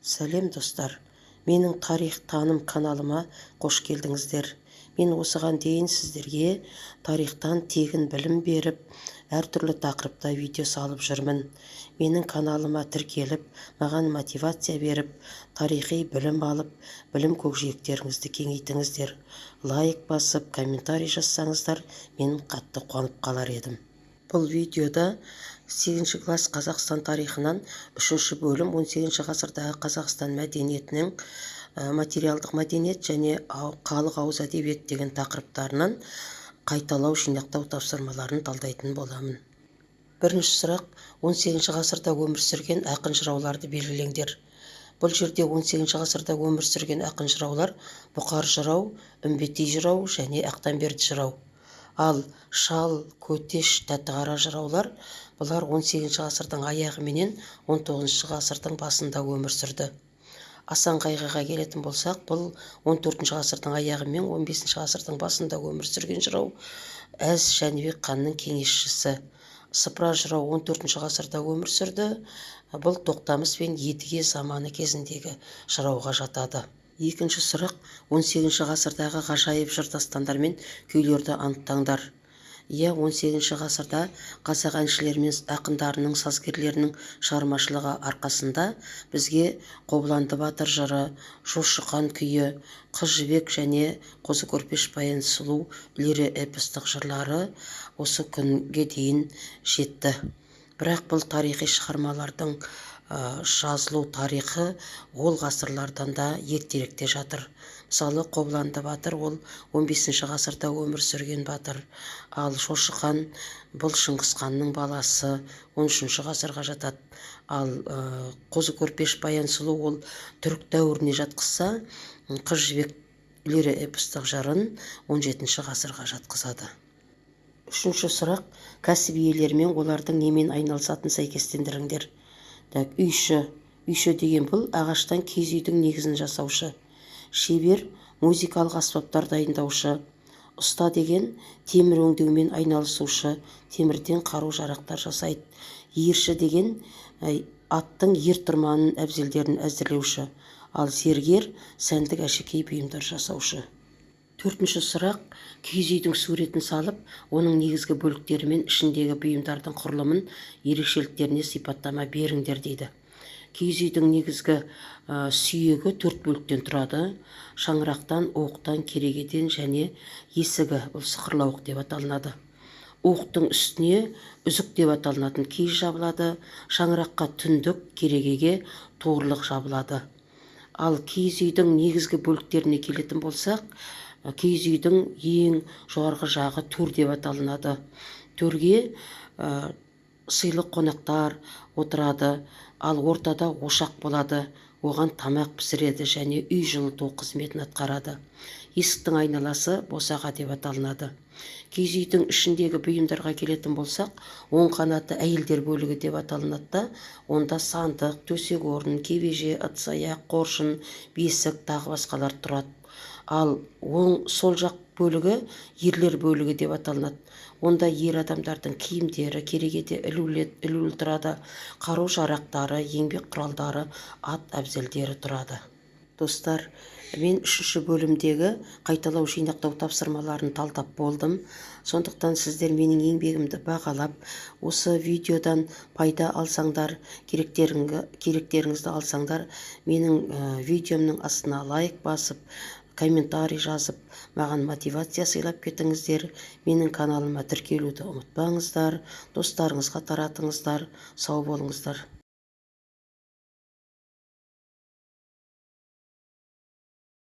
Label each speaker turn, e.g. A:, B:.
A: Сәлем достар, менің тарих таным каналыма қош келдіңіздер. Мен осыған дейін сіздерге тарихтан тегін білім беріп, әртүрлі тақырыпта видео салып жүрмін. Менің каналыма тіркеліп, маған мотивация беріп, тарихи білім алып, білім көкжиектеріңізді кеңейтіңіздер. Лайк басып, комментарий жазсаңыздар, мен қатты қуанып қалар едім. Бұл видеода 8 класс Қазақстан тарихынан 3 бөлім 18 ғасырдағы Қазақстан мәдениетінің материалдық мәдениет және халық ауыз әдебиет деген тақырыптарынан қайталау жинақтау тапсырмаларын талдайтын боламын. Бірінші сұрақ: 18 ғасырда өмір сүрген ақын жырауларды белгілеңдер. Бұл жерде 18 ғасырда өмір сүрген ақын жыраулар Бұқар жырау, Үмбетей жырау және Ақтанберді жырау. Ал Шал, Көтеш, Тәтіқара жыраулар бұлар 18 ғасырдың аяғы менен 19 ғасырдың басында өмір сүрді. Асан Қайғыға келетін болсақ, бұл 14 ғасырдың аяғы мен 15 ғасырдың басында өмір сүрген жырау. Әз Жәнібек ханның кеңесшісі. Сыпыра жырау 14 ғасырда өмір сүрді. Бұл Тоқтамыс пен Едіге заманы кезіндегі жырауға жатады. Екінші сұрақ: 18 ғасырдағы ғажайып жыр дастандар мен күйлерді анықтаңдар. 18 ғасырда қазақ әншілері мен ақындарының, сазгерлерінің шығармашылығы арқасында бізге Қобыланды батыр жыры, Жошы хан күйі, Қыз жібек және Қозы көрпеш баян сұлу лири эпостық жырлары осы күнге дейін жетті. Бірақ бұл тарихи шығармалардың жазылу тарихы ол ғасырлардан да ертеректе жатыр. Мысалы, Қобыланды батыр ол 15 ғасырда өмір сүрген батыр. Ал Жошы хан бұл Шыңғыс ханның баласы, 13 ғасырға жатады. Ал Қозы көрпеш баян сұлу ол түрік дәуіріне жатқызса, Қыз жібек лири эпостық жырын 17 ғасырға жатқызады. Үшінші сұрақ: кәсіп иелерімен олардың немен айналысатын сәйкестендіріңдер. Үйші деген бұл ағаштан киіз үйдің негізін жасаушы. Шебер музыкалық аспаптар дайындаушы. Ұста деген темір өңдеумен айналысушы, темірден қару жарақтар жасайды. Ерші деген аттың ер-тұрманын әбзелдерін әзірлеуші. Ал зергер сәндік әшекей бұйымдар жасаушы. Төртінші сұрақ: киіз үйдің суретін салып, оның негізгі бөліктері мен ішіндегі бұйымдардың құрылымын, ерекшеліктеріне сипаттама беріңдер дейді. Киіз үйдің негізгі сүйегі 4 бөліктен тұрады. Шаңырақтан, уықтан, керегеден және есігі, бұл сықырлауық деп аталынады. Уықтың үстіне үзік деп аталынатын киіз жабылады. Шаңыраққа түндік, керегеге туырлық жабылады. Ал киіз үйдің негізгі бөліктеріне келетін болсақ, киіз үйдің ең жоғарғы жағы төр деп аталынады. Төрге сыйлы қонақтар отырады. Ал ортада ошақ болады, оған тамақ пісіреді және үй жылыту қызметін атқарады. Есіктің айналасы босаға деп аталынады. Киіз үйдің ішіндегі бұйымдарға келетін болсақ, оң қанаты әйелдер бөлігі деп аталынады. Онда сандық, төсек орын, кебеже, ыдыс-аяқ, қоржын, бесік тағы басқалар тұрады. Ал сол жақ бөлігі ерлер бөлігі деп аталынады. Онда ер адамдардың киімдері, керегеде ілулі тұрады. Қару жарақтары, еңбек құралдары, ат әбзелдері тұрады. Достар, мен 3 бөлімдегі қайталау жинақтау тапсырмаларын талдап болдым. Сондықтан сіздер менің еңбегімді бағалап, осы видеодан пайда алсаңдар, керектеріңізді алсаңдар, менің видеомның астына лайк басып, комментарий жазып, маған мотивация сыйлап кетіңіздер. Менің каналыма тіркелуді ұмытпаңыздар, достарыңызға таратыңыздар. Сау болыңыздар.